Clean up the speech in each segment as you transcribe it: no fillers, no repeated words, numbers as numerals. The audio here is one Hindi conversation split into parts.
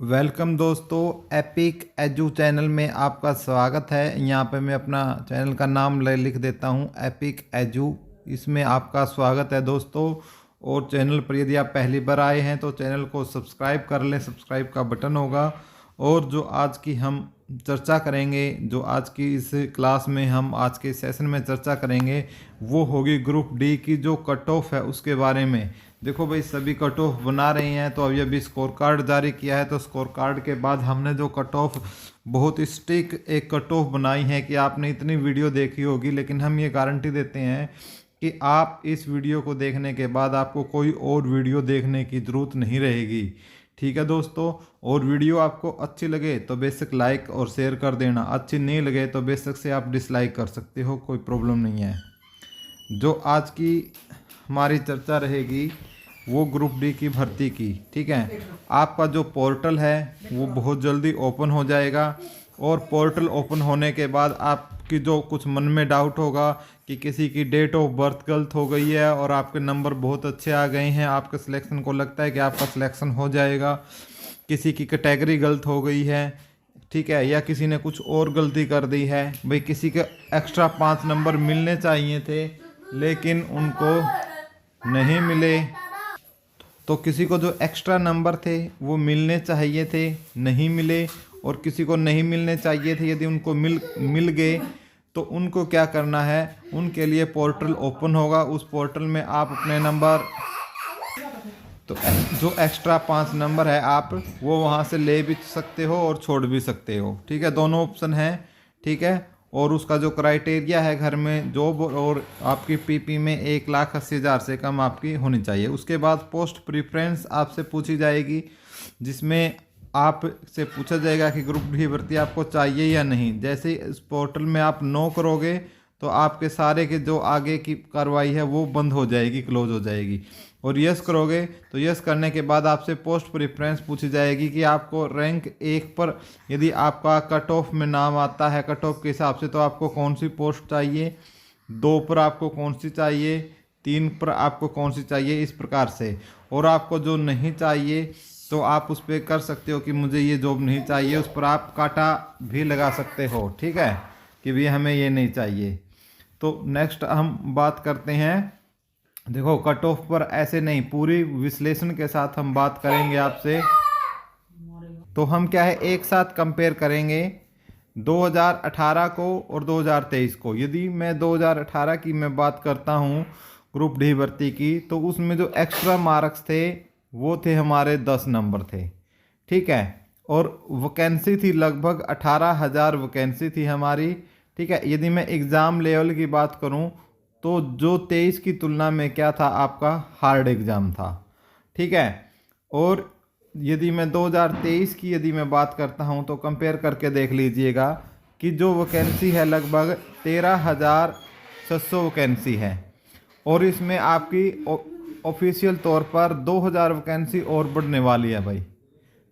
वेलकम दोस्तों, एपिक एजू चैनल में आपका स्वागत है। यहाँ पे मैं अपना चैनल का नाम लिख देता हूँ, एपिक एजू। इसमें आपका स्वागत है दोस्तों। और चैनल पर यदि आप पहली बार आए हैं तो चैनल को सब्सक्राइब कर लें, सब्सक्राइब का बटन होगा। और जो आज की हम चर्चा करेंगे, जो आज की इस क्लास में हम आज के सेशन में चर्चा करेंगे, वो होगी ग्रुप डी की जो कट ऑफ है उसके बारे में। देखो भाई, सभी कट ऑफ बना रहे हैं तो अभी स्कोर कार्ड जारी किया है, तो स्कोर कार्ड के बाद हमने जो कट ऑफ बहुत स्टिक एक कट ऑफ बनाई है कि आपने इतनी वीडियो देखी होगी, लेकिन हम ये गारंटी देते हैं कि आप इस वीडियो को देखने के बाद आपको कोई और वीडियो देखने की ज़रूरत नहीं रहेगी। ठीक है दोस्तों। और वीडियो आपको अच्छी लगे तो बेशक लाइक और शेयर कर देना, अच्छी नहीं लगे तो बेशक से आप डिसलाइक कर सकते हो, कोई प्रॉब्लम नहीं है। जो आज की हमारी चर्चा रहेगी वो ग्रुप डी की भर्ती की। ठीक है, आपका जो पोर्टल है वो बहुत जल्दी ओपन हो जाएगा। और पोर्टल ओपन होने के बाद आपकी जो कुछ मन में डाउट होगा कि किसी की डेट ऑफ बर्थ गलत हो गई है और आपके नंबर बहुत अच्छे आ गए हैं, आपके सिलेक्शन को लगता है कि आपका सिलेक्शन हो जाएगा, किसी की कैटेगरी गलत हो गई है, ठीक है, या किसी ने कुछ और गलती कर दी है, भाई किसी के एक्स्ट्रा 5 नंबर मिलने चाहिए थे लेकिन उनको नहीं मिले, तो किसी को जो एक्स्ट्रा नंबर थे वो मिलने चाहिए थे, नहीं मिले, और किसी को नहीं मिलने चाहिए थे, यदि उनको मिल गए तो उनको क्या करना है, उनके लिए पोर्टल ओपन होगा। उस पोर्टल में आप अपने नंबर, तो जो एक्स्ट्रा 5 नंबर है आप वो वहाँ से ले भी सकते हो और छोड़ भी सकते हो। ठीक है, दोनों ऑप्शन है। ठीक है, और उसका जो क्राइटेरिया है घर में जॉब और आपकी पीपी में 1,80,000 से कम आपकी होनी चाहिए। उसके बाद पोस्ट प्रेफरेंस आपसे पूछी जाएगी, जिसमें आपसे पूछा जाएगा कि ग्रुप डी भर्ती आपको चाहिए या नहीं। जैसे ही इस पोर्टल में आप नो करोगे तो आपके सारे के जो आगे की कार्रवाई है वो बंद हो जाएगी, क्लोज हो जाएगी। और यस करोगे तो यस करने के बाद आपसे पोस्ट प्रेफरेंस पूछी जाएगी कि आपको रैंक 1 पर यदि आपका कट ऑफ में नाम आता है कट ऑफ के हिसाब से, तो आपको कौन सी पोस्ट चाहिए, 2 पर आपको कौन सी चाहिए, 3 पर आपको कौन सी चाहिए, इस प्रकार से। और आपको जो नहीं चाहिए तो आप उस पर कर सकते हो कि मुझे ये जॉब नहीं चाहिए, उस पर आप काटा भी लगा सकते हो। ठीक है, कि भी हमें ये नहीं चाहिए। तो नेक्स्ट हम बात करते हैं, देखो कट ऑफ पर ऐसे नहीं, पूरी विश्लेषण के साथ हम बात करेंगे आपसे। तो हम क्या है, एक साथ कंपेयर करेंगे 2018 को और 2023 को। यदि मैं 2018 की मैं बात करता हूँ ग्रुप डी भर्ती की, तो उसमें जो एक्स्ट्रा मार्क्स थे वो थे हमारे 10 नंबर थे। ठीक है, और वैकेंसी थी लगभग 18,000 वैकेंसी थी हमारी। ठीक है, यदि मैं एग्ज़ाम लेवल की बात करूं तो जो 23 की तुलना में क्या था, आपका हार्ड एग्ज़ाम था। ठीक है, और यदि मैं 2023 की यदि मैं बात करता हूं तो कंपेयर करके देख लीजिएगा कि जो वैकेंसी है लगभग 13,600 वैकेंसी है। और इसमें आपकी ऑफिशियल तौर पर 2,000 वैकेंसी और बढ़ने वाली है भाई।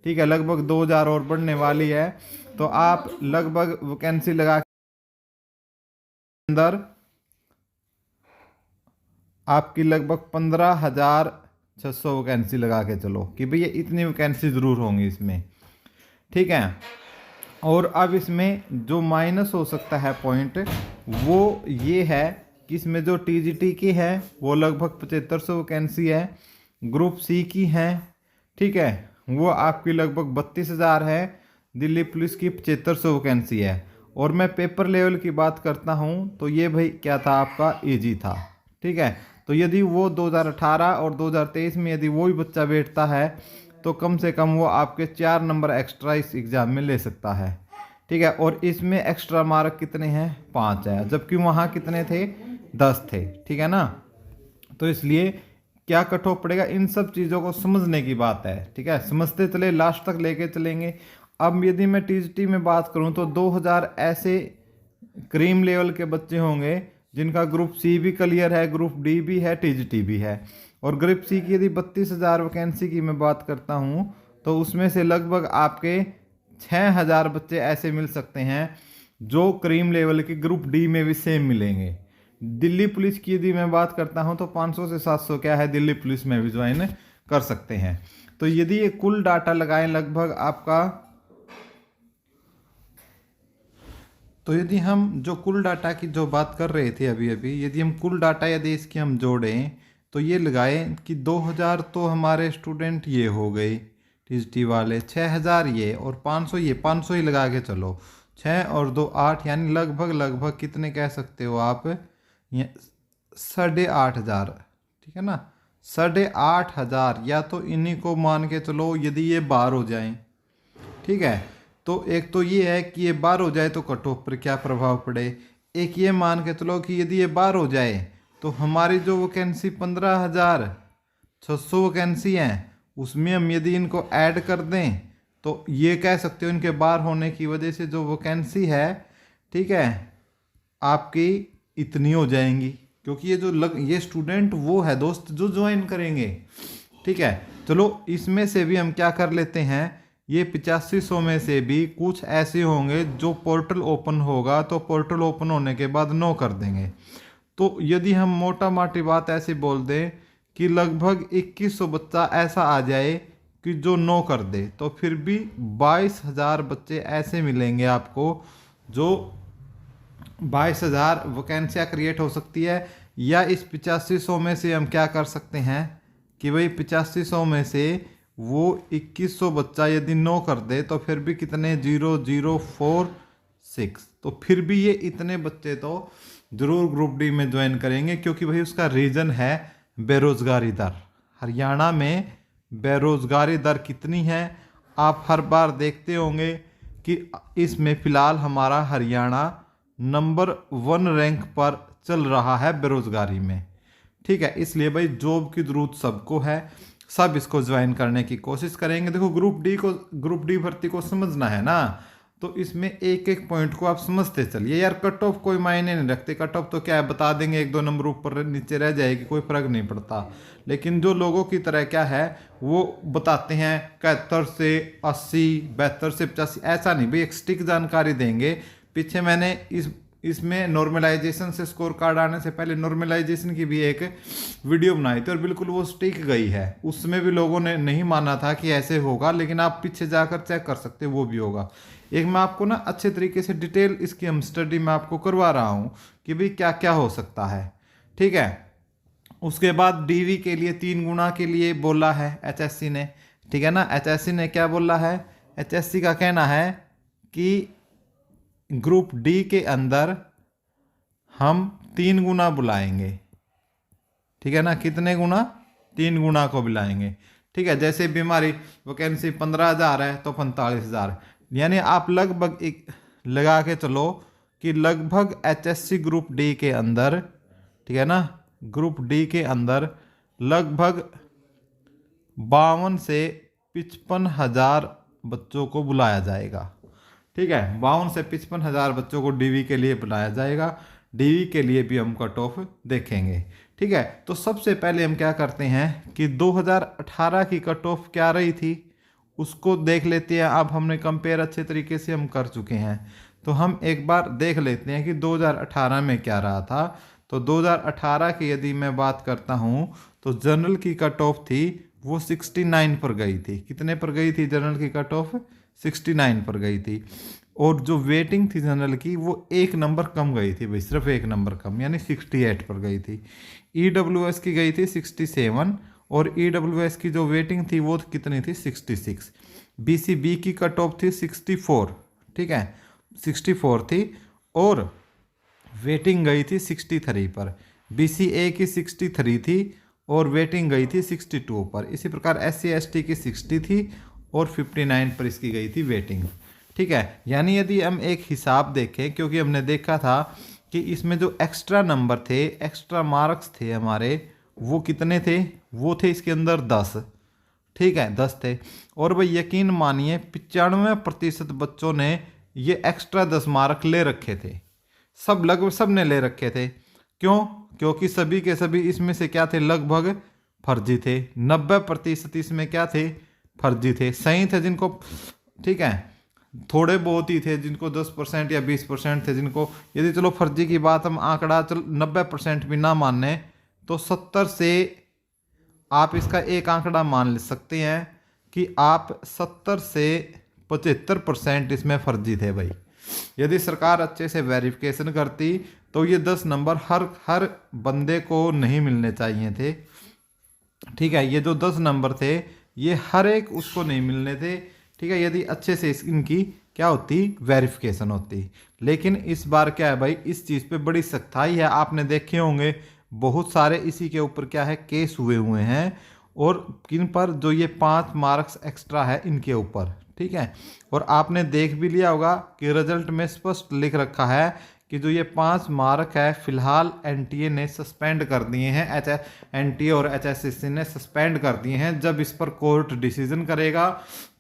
ठीक है, लगभग 2,000 और बढ़ने वाली है। तो आप लगभग वैकेंसी लगा के अंदर आपकी लगभग 15,600 वैकेंसी लगा के चलो कि भैया इतनी वैकेंसी ज़रूर होंगी इसमें। ठीक है, और अब इसमें जो माइनस हो सकता है पॉइंट वो ये है कि इसमें जो टीजीटी की है वो लगभग 7,500 वैकेंसी है, ग्रुप सी की है, ठीक है, वो आपकी लगभग 32,000 है, दिल्ली पुलिस की 7,500 वैकेंसी है। और मैं पेपर लेवल की बात करता हूँ तो ये भाई क्या था, आपका ईजी था। ठीक है, तो यदि वो 2018 और 2023 में यदि वो ही बच्चा बैठता है तो कम से कम वो आपके 4 नंबर एक्स्ट्रा इस एग्ज़ाम में ले सकता है। ठीक है, और इसमें एक्स्ट्रा मार्क कितने हैं, 5 है, जबकि वहाँ कितने थे, 10 थे। ठीक है ना, तो इसलिए क्या कट ऑफ पड़ेगा, इन सब चीज़ों को समझने की बात है। ठीक है, समझते चले, लास्ट तक लेके चलेंगे। अब यदि मैं टीजीटी में बात करूं तो 2,000 ऐसे क्रीम लेवल के बच्चे होंगे जिनका ग्रुप सी भी क्लियर है, ग्रुप डी भी है, टीजीटी भी है। और ग्रुप सी की यदि 32,000 वैकेंसी की मैं बात करता हूं तो उसमें से लगभग आपके 6,000 बच्चे ऐसे मिल सकते हैं जो क्रीम लेवल के ग्रुप डी में भी सेम मिलेंगे। दिल्ली पुलिस की यदि मैं बात करता हूं तो 500 से 700 क्या है, दिल्ली पुलिस में भी ज्वाइन कर सकते हैं। तो यदि ये कुल डाटा लगाएं लगभग आपका, तो यदि हम जो कुल डाटा की जो बात कर रहे थे अभी अभी, यदि हम कुल डाटा यदि इसकी हम जोड़ें तो ये लगाएं कि 2000 तो हमारे स्टूडेंट ये हो गए टीजीटी वाले, 6000 ये, और 500 ये, 500 ही लगा के चलो, 6 और 2 8, यानी लगभग लगभग कितने कह सकते हो आप, ये 8,500, ठीक है ना, 8,500, या तो इन्हीं को मान के चलो यदि ये बाहर हो जाएं, ठीक है। तो एक तो ये है कि ये बाहर हो जाए तो कट ऑफ पर क्या प्रभाव पड़े, एक ये मान के चलो कि यदि ये बाहर हो जाए तो हमारी जो वैकेंसी 15,600 वैकेंसी हैं उसमें हम यदि इनको ऐड कर दें तो ये कह सकते हो इनके बाहर होने की वजह से जो वैकेंसी है, ठीक है, आपकी इतनी हो जाएंगी, क्योंकि ये जो ये स्टूडेंट वो है दोस्त जो ज्वाइन करेंगे, ठीक है। चलो इसमें से भी हम क्या कर लेते हैं, ये 8500 में से भी कुछ ऐसे होंगे जो पोर्टल ओपन होगा तो पोर्टल ओपन होने के बाद नो कर देंगे। तो यदि हम मोटा मोटी बात ऐसी बोल दें कि लगभग 2100 बच्चा ऐसा आ जाए कि जो नो कर दे, तो फिर भी 22,000 बच्चे ऐसे मिलेंगे आपको, जो 22,000 वैकेंसियाँ क्रिएट हो सकती है। या इस 8500 में से हम क्या कर सकते हैं कि भाई 8500 में से वो 2100 बच्चा यदि नो कर दे तो फिर भी कितने, 0046, तो फिर भी ये इतने बच्चे तो जरूर ग्रुप डी में ज्वाइन करेंगे, क्योंकि भाई उसका रीज़न है बेरोजगारी दर। हरियाणा में बेरोजगारी दर कितनी है आप हर बार देखते होंगे कि इसमें फ़िलहाल हमारा हरियाणा नंबर 1 रैंक पर चल रहा है बेरोजगारी में, ठीक है। इसलिए भाई जॉब की ज़रूरत सबको है, सब इसको ज्वाइन करने की कोशिश करेंगे। देखो ग्रुप डी भर्ती को समझना है ना, तो इसमें एक एक पॉइंट को आप समझते चलिए यार। कट ऑफ कोई मायने नहीं रखते, कट ऑफ तो क्या है, बता देंगे 1-2 नंबर ऊपर नीचे रह जाएगी, कोई फर्क नहीं पड़ता। लेकिन जो लोगों की तरह क्या है वो बताते हैं 71 से 80, 72 से 85, ऐसा नहीं भाई, एक स्टिक जानकारी देंगे। पीछे मैंने इसमें नॉर्मलाइजेशन से स्कोर कार्ड आने से पहले नॉर्मलाइजेशन की भी एक वीडियो बनाई थी और बिल्कुल वो स्टिक गई है। उसमें भी लोगों ने नहीं माना था कि ऐसे होगा, लेकिन आप पीछे जाकर चेक कर सकते हो, वो भी होगा। एक मैं आपको ना अच्छे तरीके से डिटेल इसकी हम स्टडी में आपको करवा रहा हूँ कि भाई क्या क्या हो सकता है, ठीक है। उसके बाद डीवी के लिए 3 गुना के लिए बोला है एचएससी ने, ठीक है ना। एचएससी ने क्या बोला है, एचएससी का कहना है कि ग्रुप डी के अंदर हम 3 गुना बुलाएंगे, ठीक है ना। कितने गुना, 3 गुना को बुलाएंगे, ठीक है। जैसे भी हमारी वैकेंसी 15,000 है तो 45,000, यानी आप लगभग एक लगा के चलो कि लगभग एचएससी ग्रुप डी के अंदर, ठीक है ना, ग्रुप डी के अंदर लगभग 52 से 55,000 बच्चों को बुलाया जाएगा, ठीक है। 52 से 55,000 बच्चों को डीवी के लिए बुलाया जाएगा। डीवी के लिए भी हम कट ऑफ देखेंगे, ठीक है। तो सबसे पहले हम क्या करते हैं कि 2018 की कट ऑफ क्या रही थी उसको देख लेते हैं। अब हमने कंपेयर अच्छे तरीके से हम कर चुके हैं, तो हम एक बार देख लेते हैं कि 2018 में क्या रहा था। तो 2018 की यदि मैं बात करता हूँ तो जनरल की कट ऑफ थी वो 69 पर गई थी। कितने पर गई थी जनरल की कट ऑफ, 69 पर गई थी। और जो वेटिंग थी जनरल की वो 1 नंबर कम गई थी भाई, सिर्फ 1 नंबर कम, यानी 68 पर गई थी। ईडब्ल्यूएस की गई थी 67, और ईडब्ल्यूएस की जो वेटिंग थी वो कितनी थी, 66। बीसीबी की कट ऑफ थी 64, ठीक है, 64 थी, और वेटिंग गई थी 63 पर। बीसीए की 63 थी और वेटिंग गई थी 62 पर। इसी प्रकार एससी एसटी की 60 थी और 59 पर इसकी गई थी वेटिंग, ठीक है। यानी यदि हम एक हिसाब देखें, क्योंकि हमने देखा था कि इसमें जो एक्स्ट्रा नंबर थे, एक्स्ट्रा मार्क्स थे हमारे, वो कितने थे, वो थे इसके अंदर 10, ठीक है, 10 थे। और भाई यकीन मानिए 95% बच्चों ने ये एक्स्ट्रा 10 मार्क ले रखे थे, लगभग सब ने ले रखे थे। क्यों, क्योंकि सभी के सभी इसमें से क्या थे, लगभग फर्जी थे। 90% इसमें क्या थे, फर्जी थे। सही थे जिनको, ठीक है, थोड़े बहुत ही थे जिनको 10% या 20% थे जिनको, यदि चलो फर्जी की बात हम आंकड़ा 90% भी ना माने तो 70 से आप इसका एक आंकड़ा मान ले सकते हैं कि आप 70 से 75% इसमें फर्जी थे भाई। यदि सरकार अच्छे से वेरिफिकेशन करती तो ये 10 नंबर हर बंदे को नहीं मिलने चाहिए थे। ठीक है, ये जो 10 नंबर थे ये हर एक उसको नहीं मिलने थे। ठीक है, यदि अच्छे से इनकी क्या होती, वेरिफिकेशन होती। लेकिन इस बार क्या है भाई, इस चीज़ पे बड़ी सख्ताई है। आपने देखे होंगे बहुत सारे इसी के ऊपर क्या है केस हुए हैं, और किन पर, जो ये 5 मार्क्स एक्स्ट्रा है इनके ऊपर। ठीक है, और आपने देख भी लिया होगा कि रिजल्ट में स्पष्ट लिख रखा है कि जो ये 5 मार्क है फिलहाल एनटीए ने सस्पेंड कर दिए हैं, एनटीए और एचएससीसी ने सस्पेंड कर दिए हैं। जब इस पर कोर्ट डिसीजन करेगा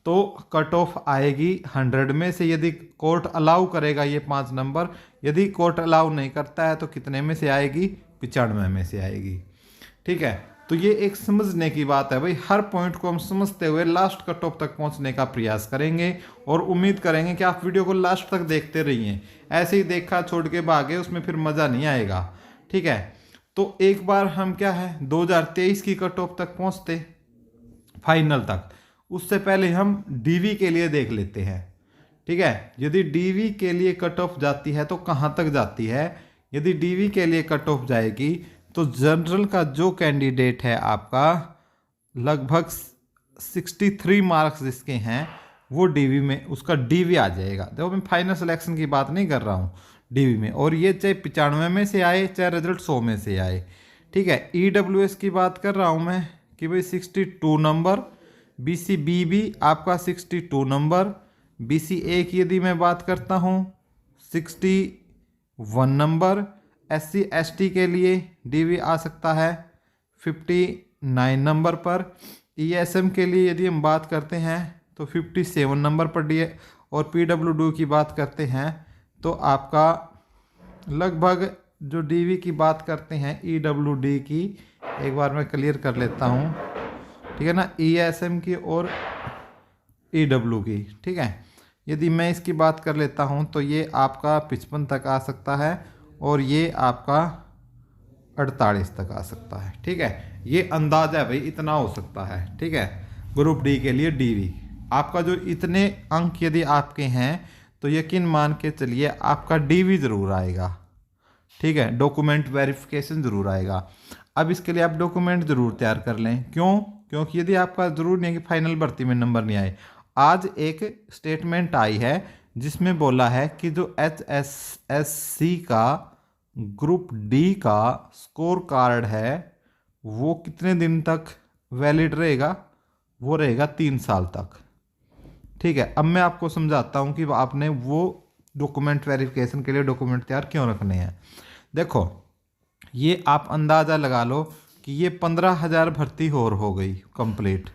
तो कट ऑफ आएगी 100 में से। यदि कोर्ट अलाउ करेगा ये 5 नंबर, यदि कोर्ट अलाउ नहीं करता है तो कितने में से आएगी, 95 में से आएगी। ठीक है, तो ये एक समझने की बात है भाई। हर पॉइंट को हम समझते हुए लास्ट कट ऑफ तक पहुंचने का प्रयास करेंगे, और उम्मीद करेंगे कि आप वीडियो को लास्ट तक देखते रहिए। ऐसे ही देखा छोड़ के भागे उसमें फिर मज़ा नहीं आएगा। ठीक है, तो एक बार हम क्या है 2023 की कट ऑफ तक पहुंचते फाइनल तक, उससे पहले हम डीवी के लिए देख लेते हैं। ठीक है, यदि डीवी के लिए कट ऑफ जाती है तो कहाँ तक जाती है। यदि डीवी के लिए कट ऑफ जाएगी तो जनरल का जो कैंडिडेट है आपका लगभग 63 मार्क्स जिसके हैं वो डीवी में उसका डीवी आ जाएगा। देखो मैं फाइनल सिलेक्शन की बात नहीं कर रहा हूँ, डीवी में। और ये चाहे 95 में से आए चाहे रिजल्ट 100 में से आए। ठीक है, ईडब्ल्यूएस की बात कर रहा हूँ मैं कि भाई 62 नंबर, बीसीबी भी आपका 62 नंबर, बीसीए की यदि मैं बात करता हूँ 61 नंबर, एससी एसटी के लिए डीवी आ सकता है 59 नंबर पर, ईएसएम के लिए यदि हम बात करते हैं तो 57 नंबर पर डी, और पीडब्ल्यूडी की बात करते हैं तो आपका लगभग जो डीवी की बात करते हैं ईडब्ल्यूडी की, एक बार मैं क्लियर कर लेता हूँ। ठीक है ना, ईएसएम की और ईडब्ल्यू की। ठीक है, यदि मैं इसकी बात कर लेता हूँ तो ये आपका 55 तक आ सकता है, और ये आपका 48 तक आ सकता है। ठीक है, ये अंदाजा है भाई, इतना हो सकता है। ठीक है, ग्रुप डी के लिए डीवी आपका जो इतने अंक यदि आपके हैं तो यकीन मान के चलिए आपका डीवी ज़रूर आएगा। ठीक है, डॉक्यूमेंट वेरिफिकेशन ज़रूर आएगा। अब इसके लिए आप डॉक्यूमेंट ज़रूर तैयार कर लें। क्यों? क्योंकि यदि आपका ज़रूर नहीं है कि फाइनल भर्ती में नंबर नहीं आए। आज एक स्टेटमेंट आई है जिसमें बोला है कि जो HSSC का ग्रुप डी का स्कोर कार्ड है वो कितने दिन तक वैलिड रहेगा, वो रहेगा 3 साल तक। ठीक है, अब मैं आपको समझाता हूँ कि आपने वो डॉक्यूमेंट वेरिफिकेशन के लिए डॉक्यूमेंट तैयार क्यों रखने हैं। देखो, ये आप अंदाज़ा लगा लो कि ये 15,000 भर्ती और हो गई कंप्लीट।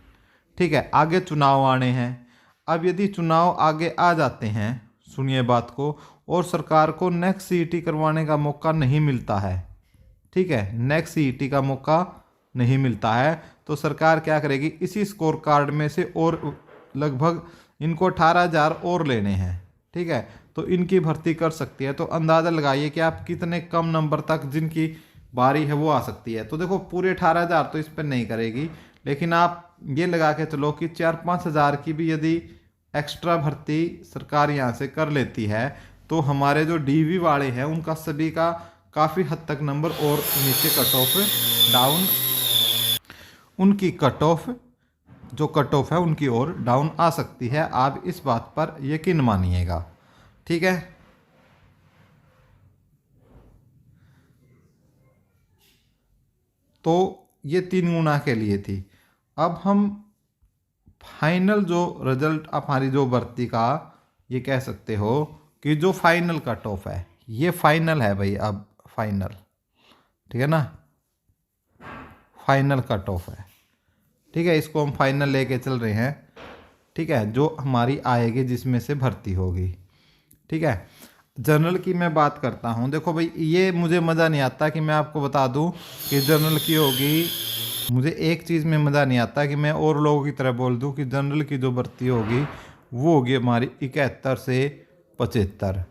ठीक है, आगे चुनाव आने हैं। अब यदि चुनाव आगे आ जाते हैं, सुनिए बात को, और सरकार को नेक्स्ट सीईटी करवाने का मौका नहीं मिलता है। ठीक है, नेक्स्ट सीईटी का मौका नहीं मिलता है तो सरकार क्या करेगी, इसी स्कोर कार्ड में से और लगभग इनको 18,000 और लेने हैं। ठीक है, तो इनकी भर्ती कर सकती है। तो अंदाज़ा लगाइए कि आप कितने कम नंबर तक जिनकी बारी है वो आ सकती है। तो देखो पूरे 18,000 तो इस पर नहीं करेगी, लेकिन आप ये लगा के चलो कि 4-5 हज़ार की भी यदि एक्स्ट्रा भर्ती सरकार यहाँ से कर लेती है तो हमारे जो डीवी वाले हैं उनका सभी का काफ़ी हद तक नंबर और नीचे कट ऑफ डाउन, उनकी कट ऑफ जो कट ऑफ है उनकी ओर डाउन आ सकती है। आप इस बात पर यकीन मानिएगा। ठीक है, तो ये 3 गुना के लिए थी। अब हम फाइनल जो रिजल्ट हमारी जो भर्ती का ये कह सकते हो कि जो फाइनल कट ऑफ है ये फाइनल है भाई। अब फाइनल, ठीक है ना, फाइनल कट ऑफ है। ठीक है, इसको हम फाइनल लेके चल रहे हैं। ठीक है, जो हमारी आएगी जिसमें से भर्ती होगी। ठीक है, जनरल की मैं बात करता हूँ। देखो भाई, ये मुझे मज़ा नहीं आता कि मैं आपको बता दूँ कि जनरल की होगी। मुझे एक चीज़ में मज़ा नहीं आता कि मैं और लोगों की तरह बोल दूँ कि जनरल की जो भर्ती होगी वो होगी हमारी 71 से 75,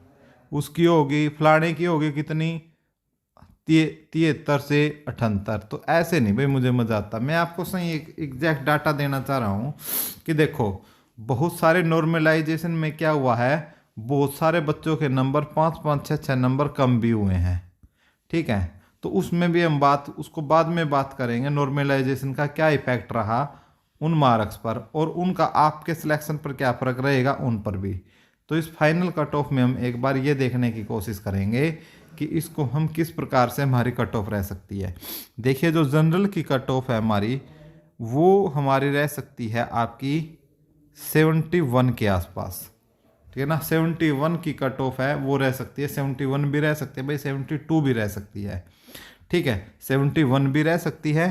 उसकी होगी फलाने की होगी कितनी 73 से 78। तो ऐसे नहीं भाई मुझे मज़ा आता। मैं आपको सही एक एग्जैक्ट डाटा देना चाह रहा हूँ कि देखो बहुत सारे नॉर्मलाइजेशन में क्या हुआ है, बहुत सारे बच्चों के नंबर 5-5 6-6 नंबर कम भी हुए हैं। ठीक है, तो उसमें भी हम उसको बाद में बात करेंगे, नॉर्मलाइजेशन का क्या इफेक्ट रहा उन मार्क्स पर और उनका आपके सिलेक्शन पर क्या फ़र्क रहेगा उन पर भी। तो इस फाइनल कट ऑफ में हम एक बार ये देखने की कोशिश करेंगे कि इसको हम किस प्रकार से हमारी कट ऑफ रह सकती है। देखिए जो जनरल की कट ऑफ है हमारी, वो हमारी रह सकती है आपकी 71 के आसपास। ठीक है ना, 71 की कट ऑफ है वो रह सकती है, 71 भी रह सकती है भाई, 72 भी रह सकती है। ठीक है, 71 भी रह सकती है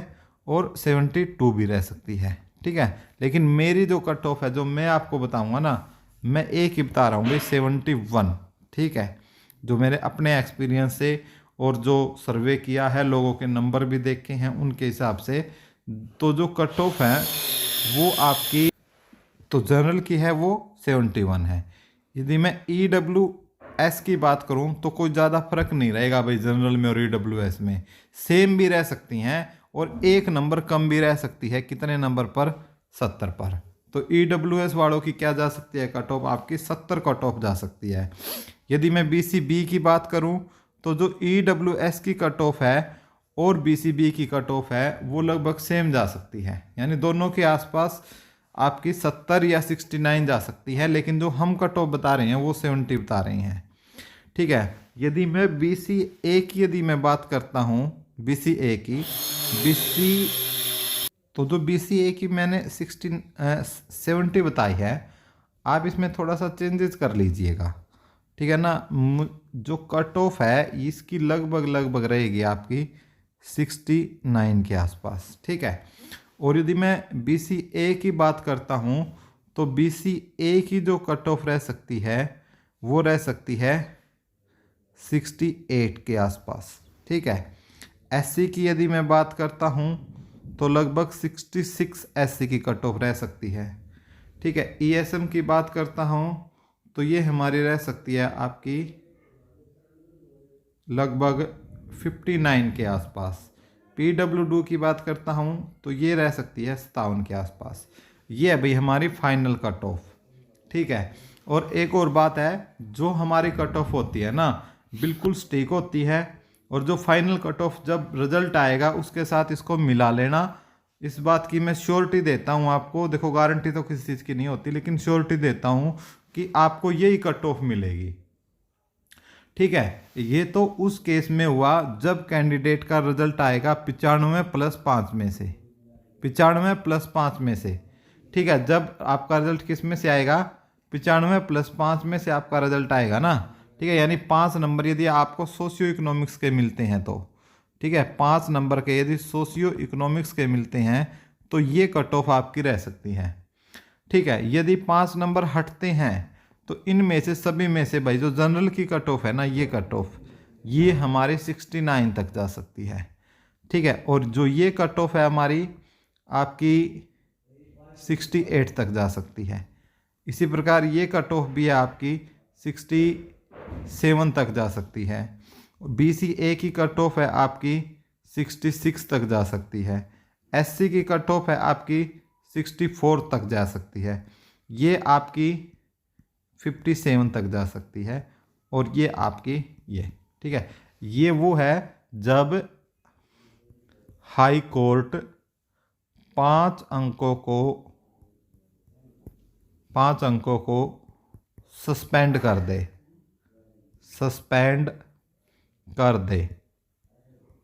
और 72 भी रह सकती है। ठीक है, लेकिन मेरी जो कट ऑफ है जो मैं आपको बताऊंगा ना, मैं एक ही बता रहा हूँ भाई 71। ठीक है, जो मेरे अपने एक्सपीरियंस से और जो सर्वे किया है, लोगों के नंबर भी देखे हैं उनके हिसाब से, तो जो कट ऑफ है वो आपकी तो जनरल की है वो 71 है। यदि मैं EWS की बात करूं तो कोई ज़्यादा फर्क नहीं रहेगा भाई, जनरल में और EWS में सेम भी रह सकती हैं और एक नंबर कम भी रह सकती है। कितने नंबर पर? 70 पर। तो EWS वालों की क्या जा सकती है कट ऑफ? आपकी 70 कट ऑफ जा सकती है। यदि मैं BCB की बात करूं तो जो EWS की कट ऑफ है और BCB की कट ऑफ है वो लगभग सेम जा सकती है, यानी दोनों के आसपास आपकी 70 या 69 जा सकती है, लेकिन जो हम कट ऑफ बता रहे हैं वो 70 बता रहे हैं। ठीक है, यदि मैं BCA की यदि मैं बात करता हूँ, BCA की तो जो BCA की मैंने 70 बताई है, आप इसमें थोड़ा सा चेंजेस कर लीजिएगा। ठीक है ना, जो कट ऑफ है इसकी लगभग रहेगी आपकी 69 के आसपास। ठीक है, और यदि मैं BCA की बात करता हूँ तो BCA की जो कट ऑफ रह सकती है वो रह सकती है 68 के आसपास। ठीक है, SC की यदि मैं बात करता हूँ तो लगभग 66 SC की कट ऑफ रह सकती है। ठीक है, ESM की बात करता हूँ तो ये हमारी रह सकती है आपकी लगभग 59 के आसपास। PWD की बात करता हूँ तो ये रह सकती है 57 के आसपास। ये है भाई हमारी फाइनल कट ऑफ। ठीक है, और एक और बात है, जो हमारी कट ऑफ होती है ना बिल्कुल स्टिक होती है, और जो फाइनल कट ऑफ जब रिजल्ट आएगा उसके साथ इसको मिला लेना। इस बात की मैं श्योरिटी देता हूँ आपको, देखो गारंटी तो किसी चीज़ की नहीं होती, लेकिन श्योरिटी देता हूँ कि आपको यही कट ऑफ मिलेगी। ठीक है, ये तो उस केस में हुआ जब कैंडिडेट का रिजल्ट आएगा 95+5 में से, 95+5 में से। ठीक है, जब आपका रिजल्ट किस में से आएगा? 95+5 में से आपका रिजल्ट आएगा ना। ठीक है, यानी 5 नंबर यदि आपको सोशियो इकोनॉमिक्स के मिलते हैं तो, ठीक है, 5 नंबर के यदि सोशियो इकोनॉमिक्स के मिलते हैं तो ये कट ऑफ आपकी रह सकती है। ठीक है, यदि 5 नंबर हटते हैं तो इनमें से सभी में से भाई जो जनरल की कट ऑफ है ना, ये कट ऑफ ये हमारी 69 तक जा सकती है। ठीक है, और जो ये कट ऑफ है हमारी आपकी 68 तक जा सकती है। इसी प्रकार ये कट ऑफ भी है आपकी 67 तक जा सकती है। BCA की कट ऑफ है आपकी 66 तक जा सकती है। SC की कट ऑफ है आपकी 64 तक जा सकती है। ये आपकी 57 तक जा सकती है, और ये आपकी ये। ठीक है, ये वो है जब हाई कोर्ट 5 अंकों को सस्पेंड कर दे।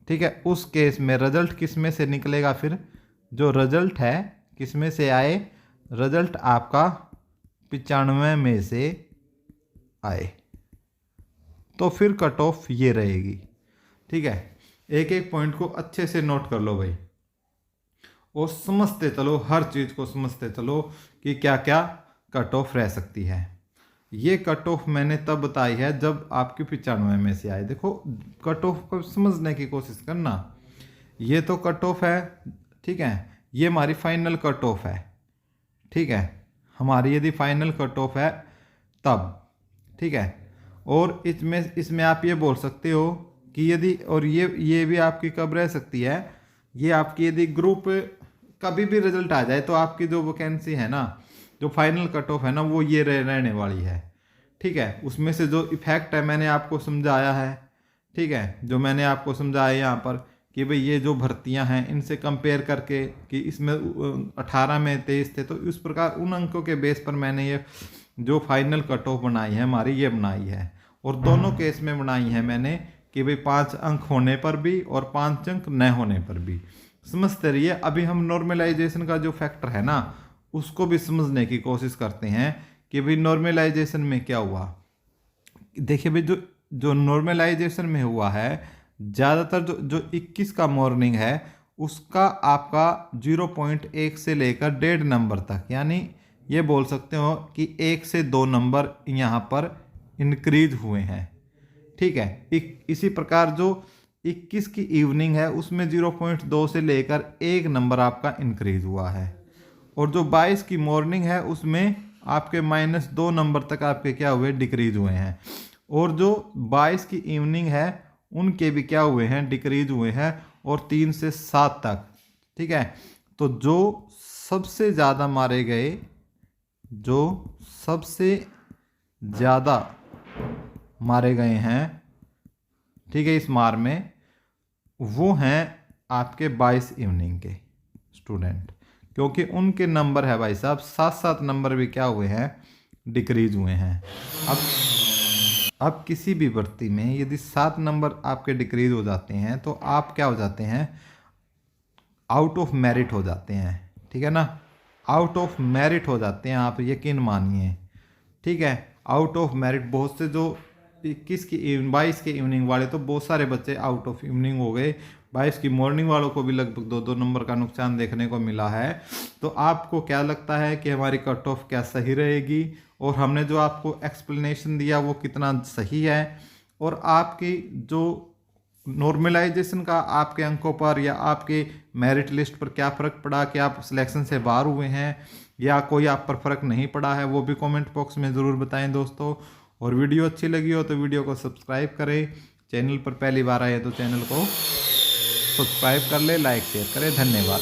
ठीक है, उस केस में रिजल्ट किस में से निकलेगा? फिर जो रिजल्ट है किस में से आए? रिजल्ट आपका 95 में से आए, तो फिर कट ऑफ ये रहेगी। ठीक है, एक एक पॉइंट को अच्छे से नोट कर लो भाई, और समझते चलो, हर चीज़ को समझते चलो कि क्या क्या कट ऑफ रह सकती है। ये कट ऑफ मैंने तब बताई है जब आपकी 95 में से आए। देखो कट ऑफ को समझने की कोशिश करना, ये तो कट ऑफ है। ठीक है, ये हमारी फाइनल कट ऑफ है। ठीक है, हमारी यदि फाइनल कट ऑफ है तब। ठीक है, और इसमें आप ये बोल सकते हो कि यदि, और ये भी आपकी कब रह सकती है, ये आपकी यदि ग्रुप कभी भी रिजल्ट आ जाए तो आपकी जो वैकेंसी है ना, जो फाइनल कट ऑफ है ना, वो ये रहने वाली है। ठीक है, उसमें से जो इफेक्ट है मैंने आपको समझाया है। ठीक है, जो मैंने आपको समझाया यहाँ पर कि भाई ये जो भर्तियां हैं इनसे कंपेयर करके कि इसमें 18 में 23 थे, तो इस प्रकार उन अंकों के बेस पर मैंने ये जो फाइनल कट ऑफ बनाई है हमारी, ये बनाई है। और दोनों केस में बनाई है मैंने कि भाई 5 अंक होने पर भी और 5 अंक न होने पर भी। समझते रहिए। अभी हम नॉर्मलाइजेशन का जो फैक्टर है ना, उसको भी समझने की कोशिश करते हैं कि भाई नॉर्मलाइजेशन में क्या हुआ। देखिए भाई, जो नॉर्मलाइजेशन में हुआ है, ज़्यादातर जो 21 का मॉर्निंग है उसका आपका 0.1 से लेकर 1.5 नंबर तक, यानी ये बोल सकते हो कि 1 से 2 नंबर यहाँ पर इंक्रीज हुए हैं। ठीक है, इसी प्रकार जो 21 की इवनिंग है उसमें 0.2 से लेकर 1 नंबर आपका इंक्रीज हुआ है। और जो 22 की मॉर्निंग है उसमें आपके -2 नंबर तक आपके क्या हुए, डिक्रीज हुए हैं। और जो 22 की इवनिंग है उनके भी क्या हुए हैं, डिक्रीज हुए हैं, और 3 से 7 तक। ठीक है, तो जो सबसे ज़्यादा मारे गए, जो सबसे ज़्यादा मारे गए हैं, ठीक है, इस मार में, वो हैं आपके 22 इवनिंग के स्टूडेंट, क्योंकि उनके नंबर है भाई साहब 7-7 नंबर भी क्या हुए हैं, डिक्रीज हुए हैं। अब किसी भी भर्ती में यदि 7 नंबर आपके डिक्रीज हो जाते हैं तो आप क्या हो जाते हैं, आउट ऑफ मेरिट हो जाते हैं। ठीक है ना, आउट ऑफ मेरिट हो जाते हैं, आप यकीन मानिए। ठीक है, आउट ऑफ मेरिट, बहुत से जो 22 के इवनिंग वाले तो बहुत सारे बच्चे आउट ऑफ इवनिंग हो गए। 22 की मॉर्निंग वालों को भी लगभग 2-2 नंबर का नुकसान देखने को मिला है। तो आपको क्या लगता है कि हमारी कट ऑफ क्या सही रहेगी, और हमने जो आपको एक्सप्लेनेशन दिया वो कितना सही है, और आपकी जो नॉर्मलाइजेशन का आपके अंकों पर या आपके मेरिट लिस्ट पर क्या फ़र्क पड़ा, कि आप सिलेक्शन से बाहर हुए हैं या कोई आप पर फ़र्क नहीं पड़ा है, वो भी कमेंट बॉक्स में ज़रूर बताएं दोस्तों। और वीडियो अच्छी लगी हो तो वीडियो को सब्सक्राइब करें, चैनल पर पहली बार आए तो चैनल को सब्सक्राइब कर ले, लाइक शेयर करें। धन्यवाद।